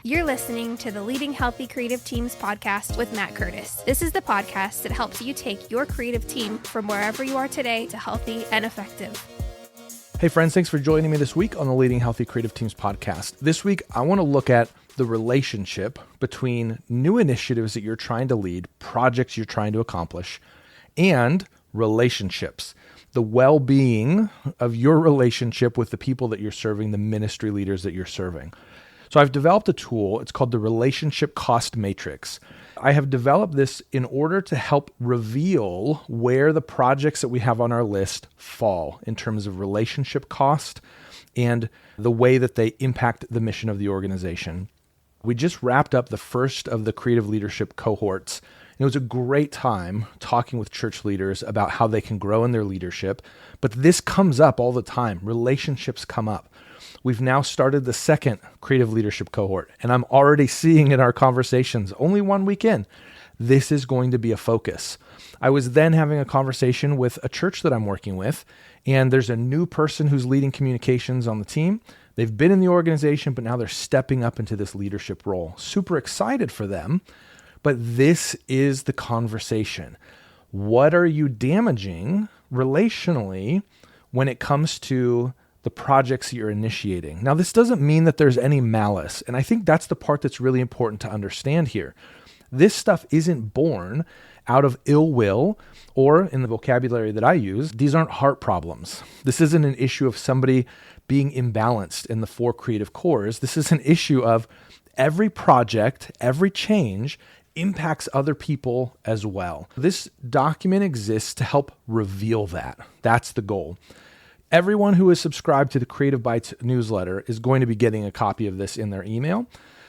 You're listening to the Leading Healthy Creative Teams podcast with Matt Curtis. This is the podcast that helps you take your creative team from wherever you are today to healthy and effective. Hey friends, thanks for joining me this week on the Leading Healthy Creative Teams podcast. This week, I want to look at the relationship between new initiatives that you're trying to lead, projects you're trying to accomplish, and relationships. The well-being of your relationship with the people that you're serving, the ministry leaders that you're serving. So I've developed a tool. It's called the Relationship Cost Matrix. I have developed this in order to help reveal where the projects that we have on our list fall in terms of relationship cost and the way that they impact the mission of the organization. We just wrapped up the first of the creative leadership cohorts. And it was a great time talking with church leaders about how they can grow in their leadership. But this comes up all the time. Relationships come up. We've now started the second creative leadership cohort, and I'm already seeing in our conversations, only 1 week in, this is going to be a focus. I was then having a conversation with a church that I'm working with, and there's a new person who's leading communications on the team. They've been in the organization, but now they're stepping up into this leadership role. Super excited for them, but this is the conversation. What are you damaging relationally when it comes to the projects you're initiating? Now, this doesn't mean that there's any malice. And I think that's the part that's really important to understand here. This stuff isn't born out of ill will, or in the vocabulary that I use, these aren't heart problems. This isn't an issue of somebody being imbalanced in the four creative cores. This is an issue of every project, every change impacts other people as well. This document exists to help reveal that. That's the goal. Everyone who is subscribed to the Creative Bites newsletter is going to be getting a copy of this in their email.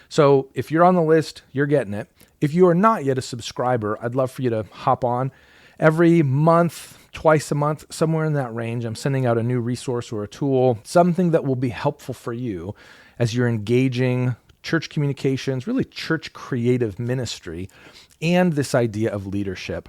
So if you're on the list, you're getting it. If you are not yet a subscriber, I'd love for you to hop on. Every month, twice a month, somewhere in that range, I'm sending out a new resource or a tool, something that will be helpful for you as you're engaging church communications, really church creative ministry, and this idea of leadership.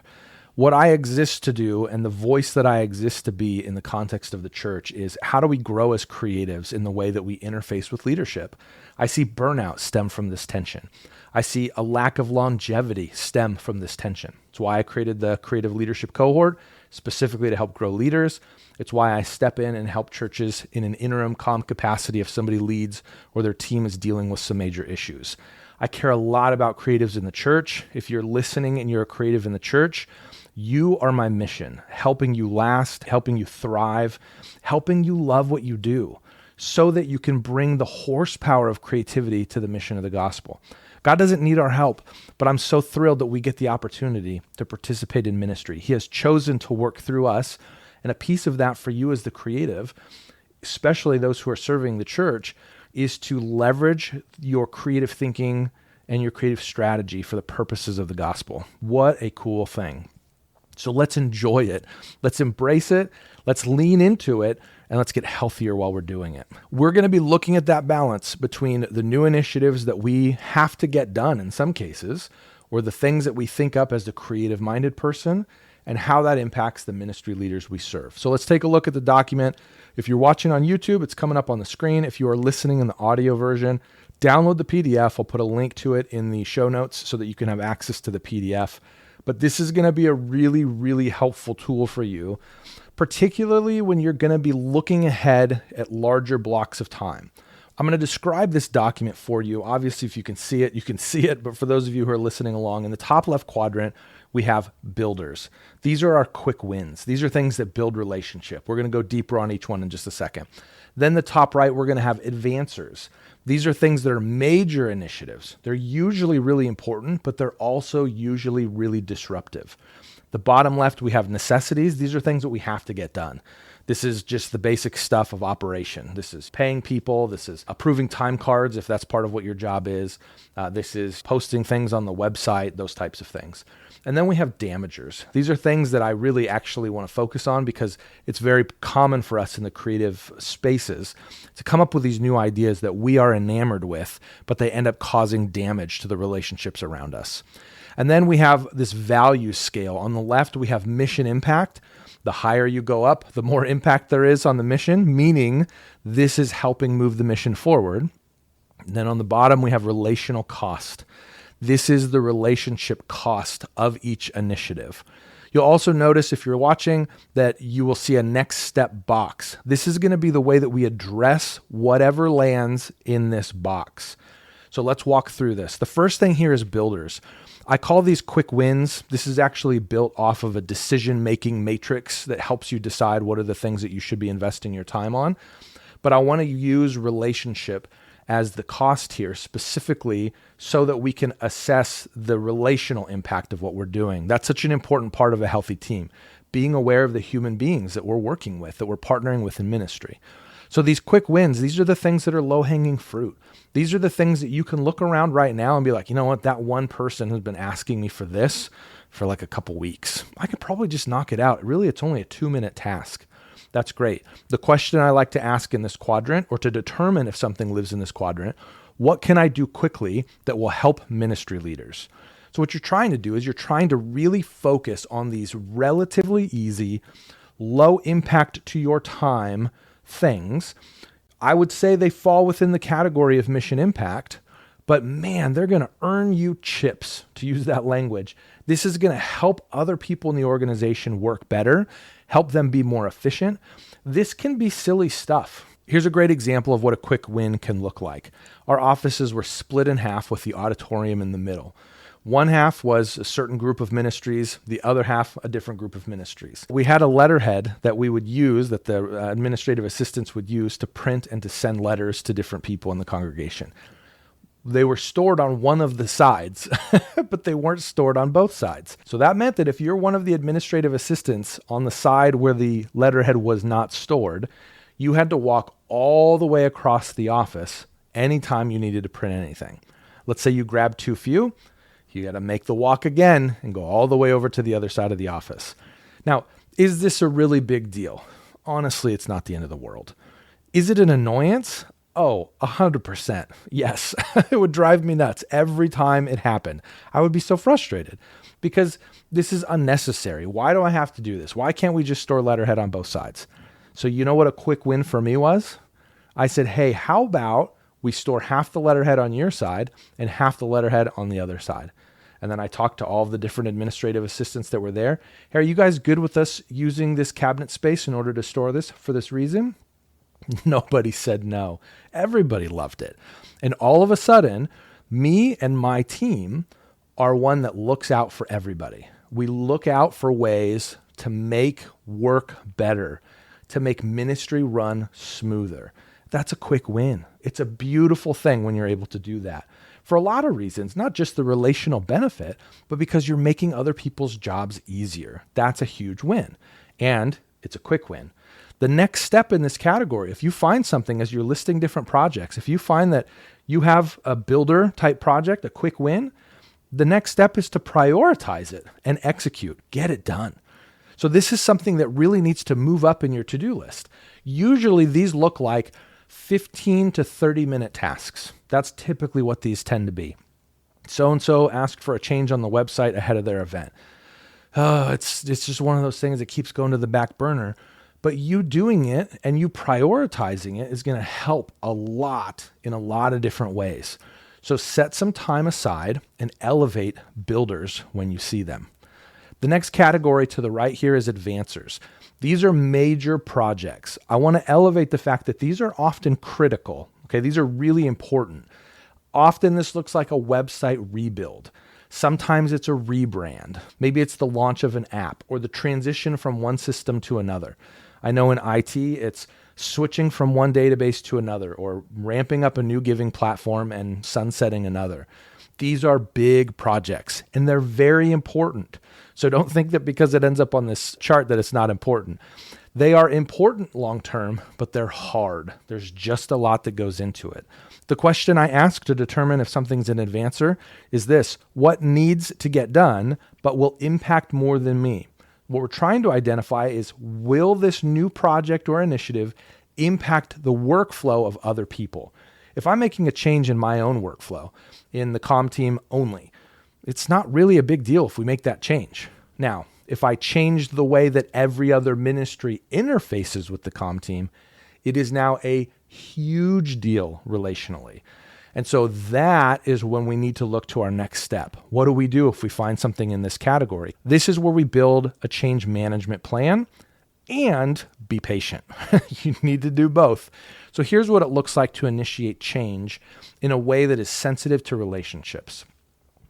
What I exist to do and the voice that I exist to be in the context of the church is how do we grow as creatives in the way that we interface with leadership? I see burnout stem from this tension. I see a lack of longevity stem from this tension. It's why I created the creative leadership cohort, specifically to help grow leaders. It's why I step in and help churches in an interim calm capacity if somebody leads or their team is dealing with some major issues. I care a lot about creatives in the church. If you're listening and you're a creative in the church, you are my mission, helping you last, helping you thrive, helping you love what you do so that you can bring the horsepower of creativity to the mission of the gospel. God doesn't need our help, but I'm so thrilled that we get the opportunity to participate in ministry. He has chosen to work through us, and a piece of that for you as the creative, especially those who are serving the church, is to leverage your creative thinking and your creative strategy for the purposes of the gospel. What a cool thing. So let's enjoy it. Let's embrace it. Let's lean into it, and let's get healthier while we're doing it. We're going to be looking at that balance between the new initiatives that we have to get done in some cases, or the things that we think up as the creative-minded person, and how that impacts the ministry leaders we serve. So let's take a look at the document. If you're watching on YouTube, it's coming up on the screen. If you are listening in the audio version, download the PDF. I'll put a link to it in the show notes so that you can have access to the PDF. But this is going to be a really, really helpful tool for you, particularly when you're going to be looking ahead at larger blocks of time. I'm going to describe this document for you. Obviously, if you can see it, you can see it. But for those of you who are listening along, in the top left quadrant, we have builders. These are our quick wins. These are things that build relationship. We're going to go deeper on each one in just a second. Then the top right, we're going to have advancers. These are things that are major initiatives. They're usually really important, but they're also usually really disruptive. The bottom left, we have necessities. These are things that we have to get done. This is just the basic stuff of operation. This is paying people. This is approving time cards, if that's part of what your job is. This is posting things on the website, those types of things. And then we have damagers. These are things that I really actually want to focus on because it's very common for us in the creative spaces to come up with these new ideas that we are enamored with, but they end up causing damage to the relationships around us. And then we have this value scale. On the left, we have mission impact. The higher you go up, the more impact there is on the mission, meaning this is helping move the mission forward. And then on the bottom, we have relational cost. This is the relationship cost of each initiative. You'll also notice if you're watching that you will see a next step box. This is going to be the way that we address whatever lands in this box. So let's walk through this. The first thing here is builders. I call these quick wins. This is actually built off of a decision-making matrix that helps you decide what are the things that you should be investing your time on. But I want to use relationship as the cost here specifically so that we can assess the relational impact of what we're doing. That's such an important part of a healthy team, being aware of the human beings that we're working with, that we're partnering with in ministry. So these quick wins, these are the things that are low-hanging fruit. These are the things that you can look around right now and be like, you know what, that one person has been asking me for this for like a couple weeks. I could probably just knock it out. Really, it's only a 2-minute task. That's great. The question I like to ask in this quadrant, or to determine if something lives in this quadrant, what can I do quickly that will help ministry leaders? So what you're trying to do is you're trying to really focus on these relatively easy, low impact to your time things. I would say they fall within the category of mission impact, but man, they're going to earn you chips, to use that language. This is going to help other people in the organization work better, help them be more efficient. This can be silly stuff. Here's a great example of what a quick win can look like. Our offices were split in half with the auditorium in the middle. One half was a certain group of ministries, the other half a different group of ministries. We had a letterhead that we would use, that the administrative assistants would use to print and to send letters to different people in the congregation. They were stored on one of the sides, but they weren't stored on both sides. So that meant that if you're one of the administrative assistants on the side where the letterhead was not stored, you had to walk all the way across the office anytime you needed to print anything. Let's say you grabbed too few, you got to make the walk again and go all the way over to the other side of the office. Now, is this a really big deal? Honestly, it's not the end of the world. Is it an annoyance? Oh, 100%. Yes, it would drive me nuts every time it happened. I would be so frustrated because this is unnecessary. Why do I have to do this? Why can't we just store letterhead on both sides? So you know what a quick win for me was? I said, hey, how about we store half the letterhead on your side and half the letterhead on the other side? And then I talked to all of the different administrative assistants that were there. Hey, are you guys good with us using this cabinet space in order to store this for this reason? Nobody said no. Everybody loved it. And all of a sudden, me and my team are one that looks out for everybody. We look out for ways to make work better, to make ministry run smoother. That's a quick win. It's a beautiful thing when you're able to do that. For a lot of reasons, not just the relational benefit, but because you're making other people's jobs easier. That's a huge win. And it's a quick win. The next step in this category, if you find something as you're listing different projects, if you find that you have a builder type project, a quick win, the next step is to prioritize it and execute, get it done. So this is something that really needs to move up in your to-do list. Usually these look like 15 to 30-minute tasks. That's typically what these tend to be. So-and-so asked for a change on the website ahead of their event. It's just one of those things that keeps going to the back burner. But you doing it and you prioritizing it is going to help a lot in a lot of different ways. So set some time aside and elevate builders when you see them. The next category to the right here is advancers. These are major projects. I want to elevate the fact that these are often critical. Okay, these are really important. Often this looks like a website rebuild. Sometimes it's a rebrand. Maybe it's the launch of an app or the transition from one system to another. I know in IT, it's switching from one database to another or ramping up a new giving platform and sunsetting another. These are big projects and they're very important. So don't think that because it ends up on this chart that it's not important. They are important long-term, but they're hard. There's just a lot that goes into it. The question I ask to determine if something's an advancer is this: what needs to get done, but will impact more than me? What we're trying to identify is, will this new project or initiative impact the workflow of other people? If I'm making a change in my own workflow, in the comm team only, it's not really a big deal if we make that change. Now, if I change the way that every other ministry interfaces with the comm team, it is now a huge deal relationally. And so that is when we need to look to our next step. What do we do if we find something in this category? This is where we build a change management plan and be patient. You need to do both. So here's what it looks like to initiate change in a way that is sensitive to relationships,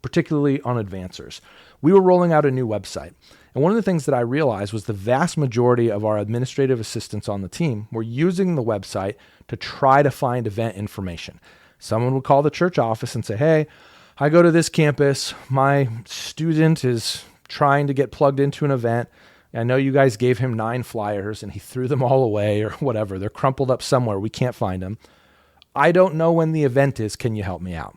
particularly on advancers. We were rolling out a new website. And one of the things that I realized was the vast majority of our administrative assistants on the team were using the website to try to find event information. Someone would call the church office and say, hey, I go to this campus. My student is trying to get plugged into an event. I know you guys gave him 9 flyers and he threw them all away or whatever. They're crumpled up somewhere. We can't find them. I don't know when the event is. Can you help me out?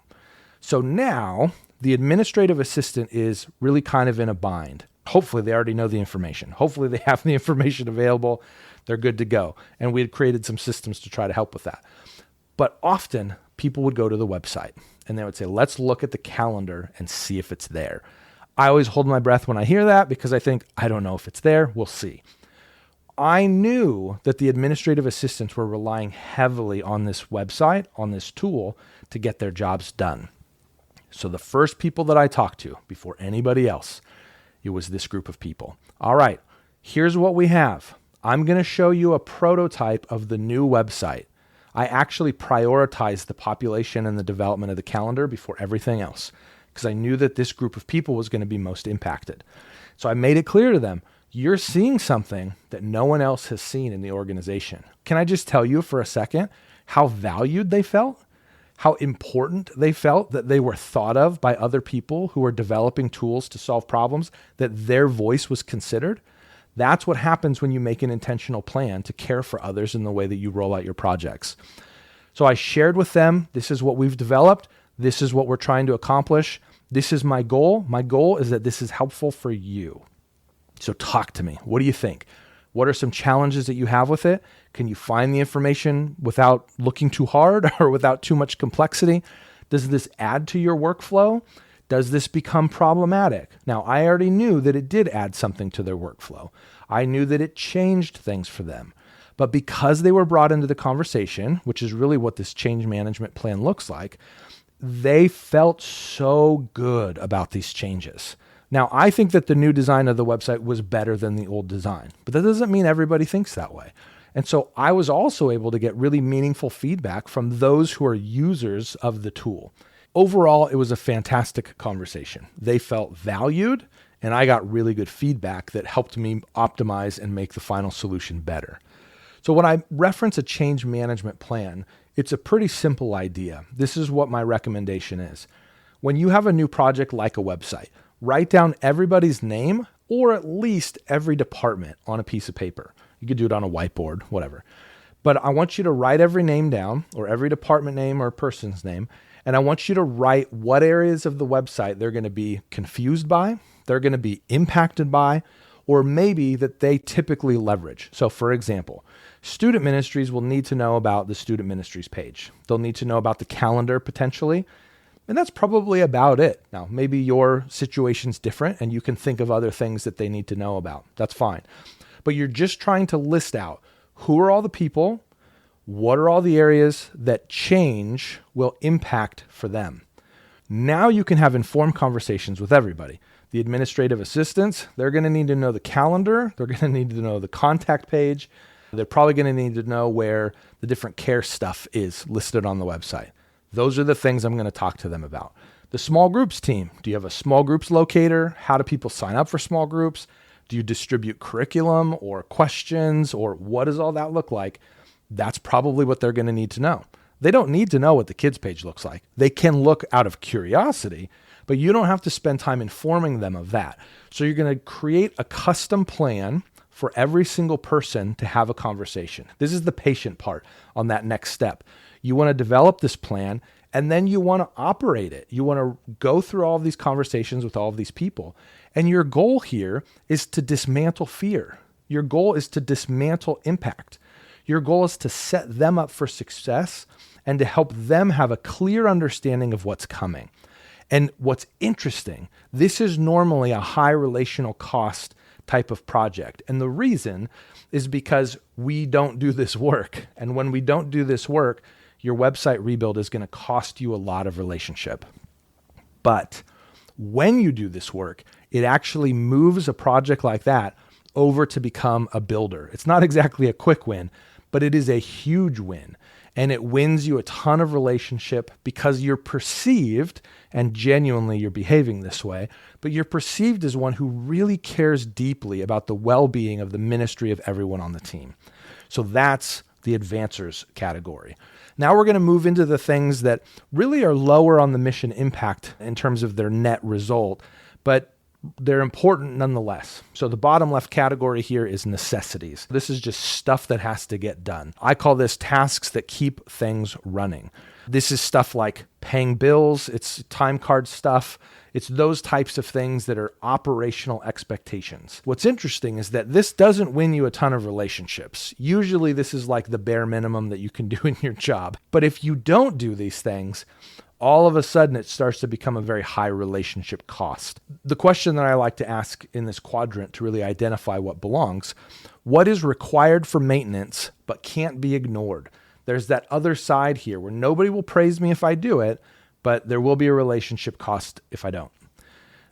So now the administrative assistant is really kind of in a bind. Hopefully they already know the information. Hopefully they have the information available. They're good to go. And we had created some systems to try to help with that. But often people would go to the website and they would say, let's look at the calendar and see if it's there. I always hold my breath when I hear that because I think, I don't know if it's there. We'll see. I knew that the administrative assistants were relying heavily on this website, on this tool to get their jobs done. So the first people that I talked to before anybody else, it was this group of people. All right, here's what we have. I'm going to show you a prototype of the new website. I actually prioritized the population and the development of the calendar before everything else because I knew that this group of people was going to be most impacted. So I made it clear to them, you're seeing something that no one else has seen in the organization. Can I just tell you for a second how valued they felt? How important they felt that they were thought of by other people who were developing tools to solve problems, that their voice was considered? That's what happens when you make an intentional plan to care for others in the way that you roll out your projects. So I shared with them, this is what we've developed. This is what we're trying to accomplish. This is my goal. My goal is that this is helpful for you. So talk to me. What do you think? What are some challenges that you have with it? Can you find the information without looking too hard or without too much complexity? Does this add to your workflow? Does this become problematic? Now, I already knew that it did add something to their workflow. I knew that it changed things for them. But because they were brought into the conversation, which is really what this change management plan looks like, they felt so good about these changes. Now, I think that the new design of the website was better than the old design, but that doesn't mean everybody thinks that way. And so I was also able to get really meaningful feedback from those who are users of the tool. Overall, it was a fantastic conversation. They felt valued, and I got really good feedback that helped me optimize and make the final solution better. So when I reference a change management plan, it's a pretty simple idea. This is what my recommendation is. When you have a new project like a website, write down everybody's name or at least every department on a piece of paper. You could do it on a whiteboard, whatever. But I want you to write every name down or every department name or person's name. And I want you to write what areas of the website they're going to be confused by, they're going to be impacted by, or maybe that they typically leverage. So for example, student ministries will need to know about the student ministries page. They'll need to know about the calendar potentially. And that's probably about it. Now, maybe your situation's different and you can think of other things that they need to know about. That's fine. But you're just trying to list out who are all the people, what are all the areas that change will impact for them. Now you can have informed conversations with everybody. The administrative assistants, they're going to need to know the calendar. They're going to need to know the contact page. They're probably going to need to know where the different care stuff is listed on the website. Those are the things I'm going to talk to them about. The small groups team. Do you have a small groups locator? How do people sign up for small groups? Do you distribute curriculum or questions or what does all that look like? That's probably what they're going to need to know. They don't need to know what the kids page looks like. They can look out of curiosity, but you don't have to spend time informing them of that. So you're going to create a custom plan for every single person to have a conversation. This is the patient part on that next step. You want to develop this plan and then you want to operate it. You want to go through all of these conversations with all of these people. And your goal here is to dismantle fear. Your goal is to dismantle impact. Your goal is to set them up for success and to help them have a clear understanding of what's coming. And what's interesting, this is normally a high relational cost type of project. And the reason is because we don't do this work. And when we don't do this work, your website rebuild is going to cost you a lot of relationship. But when you do this work, it actually moves a project like that over to become a builder. It's not exactly a quick win, but it is a huge win. And it wins you a ton of relationship because you're perceived, and genuinely you're behaving this way, but you're perceived as one who really cares deeply about the well-being of the ministry of everyone on the team. So that's the advancers category. Now we're going to move into the things that really are lower on the mission impact in terms of their net result, but they're important nonetheless. So the bottom left category here is necessities. This is just stuff that has to get done. I call this tasks that keep things running. This is stuff like paying bills. It's time card stuff. It's those types of things that are operational expectations. What's interesting is that this doesn't win you a ton of relationships. Usually this is like the bare minimum that you can do in your job. But if you don't do these things, all of a sudden it starts to become a very high relationship cost. The question that I like to ask in this quadrant to really identify what belongs, what is required for maintenance but can't be ignored? There's that other side here where nobody will praise me if I do it, but there will be a relationship cost if I don't.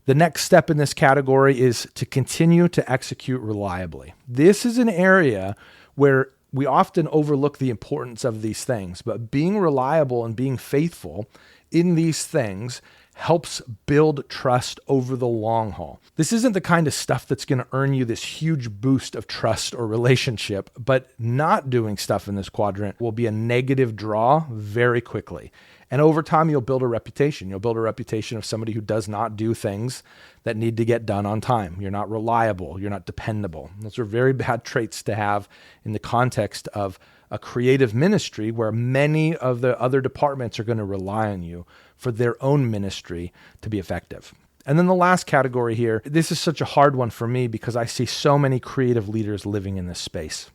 The next step in this category is to continue to execute reliably. This is an area where we often overlook the importance of these things, but being reliable and being faithful in these things helps build trust over the long haul. This isn't the kind of stuff that's going to earn you this huge boost of trust or relationship, but not doing stuff in this quadrant will be a negative draw very quickly. And over time, you'll build a reputation. You'll build a reputation of somebody who does not do things that need to get done on time. You're not reliable. You're not dependable. Those are very bad traits to have in the context of a creative ministry where many of the other departments are going to rely on you for their own ministry to be effective. And then the last category here, this is such a hard one for me because I see so many creative leaders living in this space.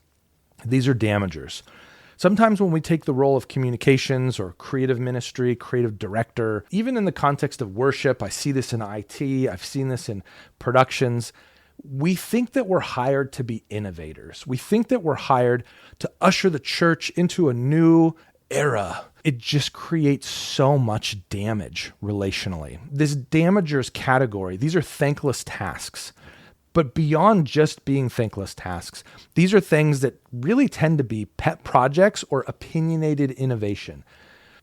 These are damagers. Sometimes when we take the role of communications or creative ministry, creative director, even in the context of worship, I see this in IT, I've seen this in productions, we think that we're hired to be innovators. We think that we're hired to usher the church into a new era. It just creates so much damage relationally. This damagers category, these are thankless tasks. But beyond just being thankless tasks, these are things that really tend to be pet projects or opinionated innovation.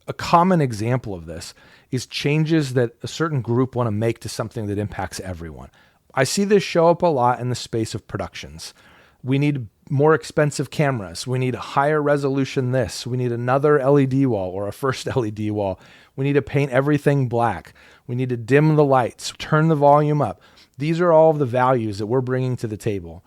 A common example of this is changes that a certain group want to make to something that impacts everyone. I see this show up a lot in the space of productions. We need more expensive cameras. We need a higher resolution this. We need another LED wall or a first LED wall. We need to paint everything black. We need to dim the lights, turn the volume up. These are all of the values that we're bringing to the table.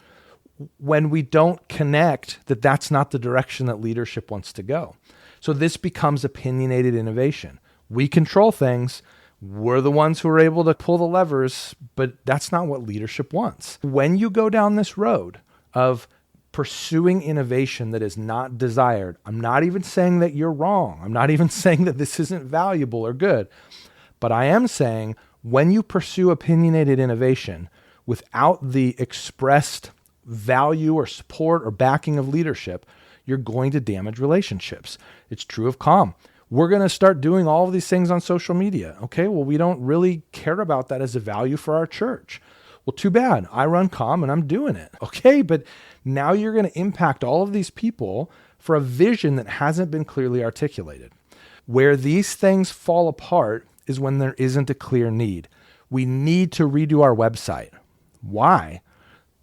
When we don't connect that that's not the direction that leadership wants to go. So this becomes opinionated innovation. We control things. We're the ones who are able to pull the levers, but that's not what leadership wants. When you go down this road of pursuing innovation that is not desired, I'm not even saying that you're wrong. I'm not even saying that this isn't valuable or good, but I am saying when you pursue opinionated innovation without the expressed value or support or backing of leadership, you're going to damage relationships. It's true of comm. We're going to start doing all of these things on social media. Okay, well, we don't really care about that as a value for our church. Well, too bad. I run comm and I'm doing it. Okay, but now you're going to impact all of these people for a vision that hasn't been clearly articulated. Where these things fall apart is when there isn't a clear need. We need to redo our website. Why?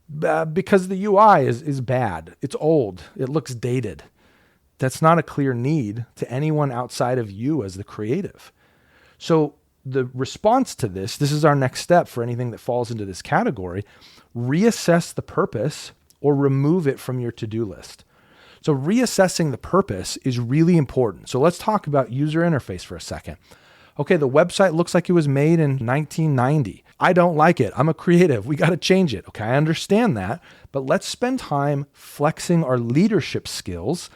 Because the UI is bad. It's old. It looks dated. That's not a clear need to anyone outside of you as the creative. So the response to this is our next step for anything that falls into this category. Reassess the purpose or remove it from your to-do list. So reassessing the purpose is really important. So let's talk about user interface for a second. Okay, the website looks like it was made in 1990. I don't like it. I'm a creative. We got to change it. Okay, I understand that. But let's spend time flexing our leadership skills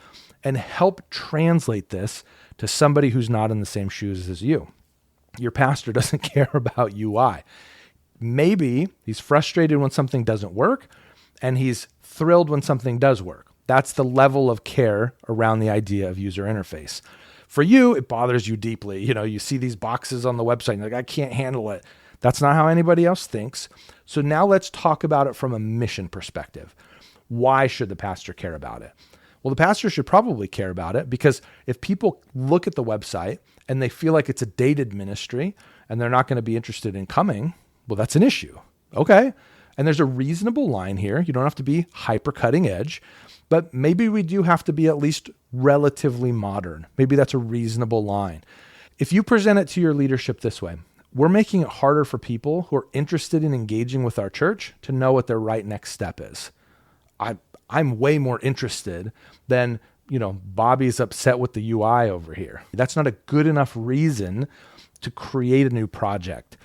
and help translate this to somebody who's not in the same shoes as you. Your pastor doesn't care about UI. Maybe he's frustrated when something doesn't work, and he's thrilled when something does work. That's the level of care around the idea of user interface. For you, it bothers you deeply. You see these boxes on the website and you're like, I can't handle it. That's not how anybody else thinks. So now let's talk about it from a mission perspective. Why should the pastor care about it? Well, the pastor should probably care about it because if people look at the website and they feel like it's a dated ministry and they're not going to be interested in coming, well, that's an issue. Okay. And there's a reasonable line here. You don't have to be hyper cutting edge, but maybe we do have to be at least relatively modern. Maybe that's a reasonable line. If you present it to your leadership this way, we're making it harder for people who are interested in engaging with our church to know what their right next step is. I'm way more interested than, Bobby's upset with the UI over here. That's not a good enough reason to create a new project.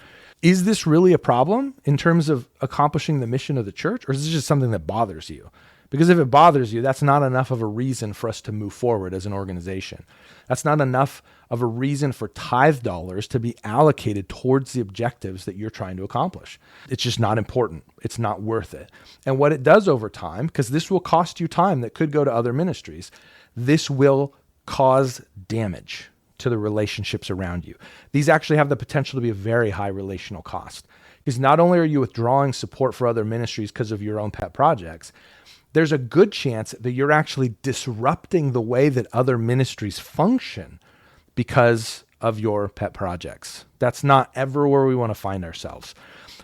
Is this really a problem in terms of accomplishing the mission of the church, or is this just something that bothers you? Because if it bothers you, that's not enough of a reason for us to move forward as an organization. That's not enough of a reason for tithe dollars to be allocated towards the objectives that you're trying to accomplish. It's just not important. It's not worth it. And what it does over time, because this will cost you time that could go to other ministries, this will cause damage to the relationships around you. These actually have the potential to be a very high relational cost. Because not only are you withdrawing support for other ministries because of your own pet projects, there's a good chance that you're actually disrupting the way that other ministries function because of your pet projects. That's not ever where we want to find ourselves.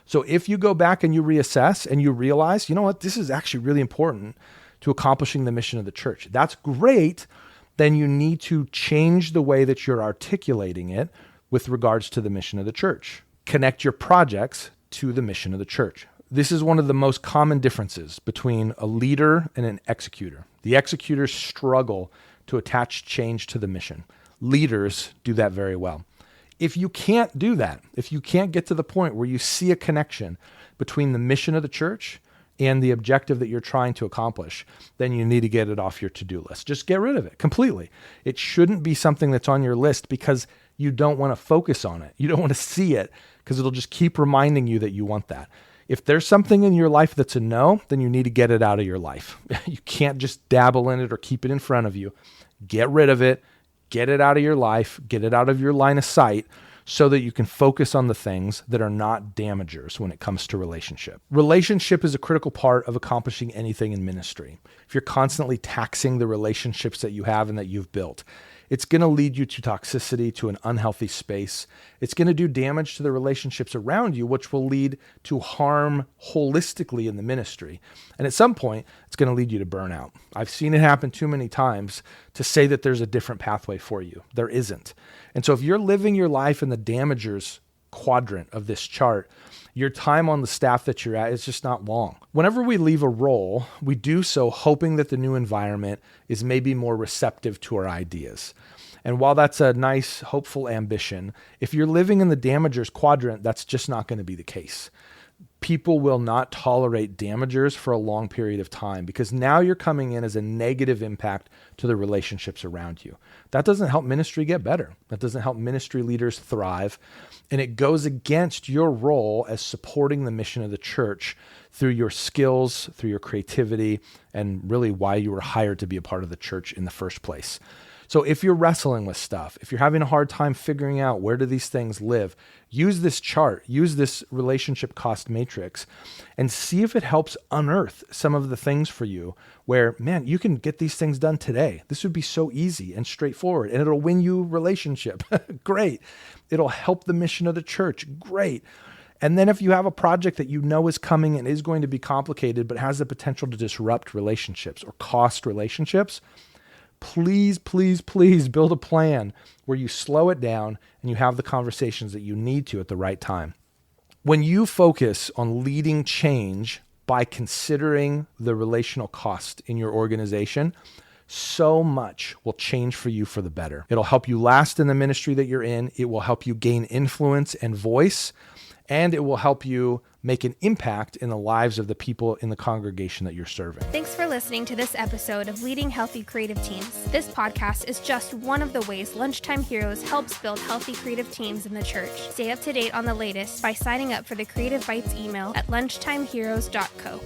So if you go back and you reassess and you realize, this is actually really important to accomplishing the mission of the church, that's great. Then you need to change the way that you're articulating it with regards to the mission of the church. Connect your projects to the mission of the church. This is one of the most common differences between a leader and an executor. The executors struggle to attach change to the mission. Leaders do that very well. If you can't do that, if you can't get to the point where you see a connection between the mission of the church and the objective that you're trying to accomplish, then you need to get it off your to-do list. Just get rid of it completely. It shouldn't be something that's on your list because you don't want to focus on it. You don't want to see it because it'll just keep reminding you that you want that. If there's something in your life that's a no, then you need to get it out of your life. You can't just dabble in it or keep it in front of you. Get rid of it, get it out of your life, get it out of your line of sight so that you can focus on the things that are not damagers when it comes to relationship. Relationship is a critical part of accomplishing anything in ministry. If you're constantly taxing the relationships that you have and that you've built, it's going to lead you to toxicity, to an unhealthy space. It's going to do damage to the relationships around you, which will lead to harm holistically in the ministry. And at some point, it's going to lead you to burnout. I've seen it happen too many times to say that there's a different pathway for you. There isn't. And so if you're living your life in the damagers quadrant of this chart, your time on the staff that you're at is just not long. Whenever we leave a role, we do so hoping that the new environment is maybe more receptive to our ideas. And while that's a nice, hopeful ambition, if you're living in the damagers quadrant, that's just not going to be the case. People will not tolerate damagers for a long period of time because now you're coming in as a negative impact to the relationships around you. That doesn't help ministry get better. That doesn't help ministry leaders thrive. And it goes against your role as supporting the mission of the church through your skills, through your creativity, and really why you were hired to be a part of the church in the first place. So if you're wrestling with stuff, if you're having a hard time figuring out where do these things live, use this chart, use this relationship cost matrix, and see if it helps unearth some of the things for you where, man, you can get these things done today. This would be so easy and straightforward, and it'll win you relationship. Great. It'll help the mission of the church. Great. And then if you have a project that you know is coming and is going to be complicated, but has the potential to disrupt relationships or cost relationships, please, please, please build a plan where you slow it down and you have the conversations that you need to at the right time. When you focus on leading change by considering the relational cost in your organization, so much will change for you for the better. It'll help you last in the ministry that you're in. It will help you gain influence and voice, and it will help you make an impact in the lives of the people in the congregation that you're serving. Thanks for listening to this episode of Leading Healthy Creative Teams. This podcast is just one of the ways Lunchtime Heroes helps build healthy creative teams in the church. Stay up to date on the latest by signing up for the Creative Bites email at lunchtimeheroes.co.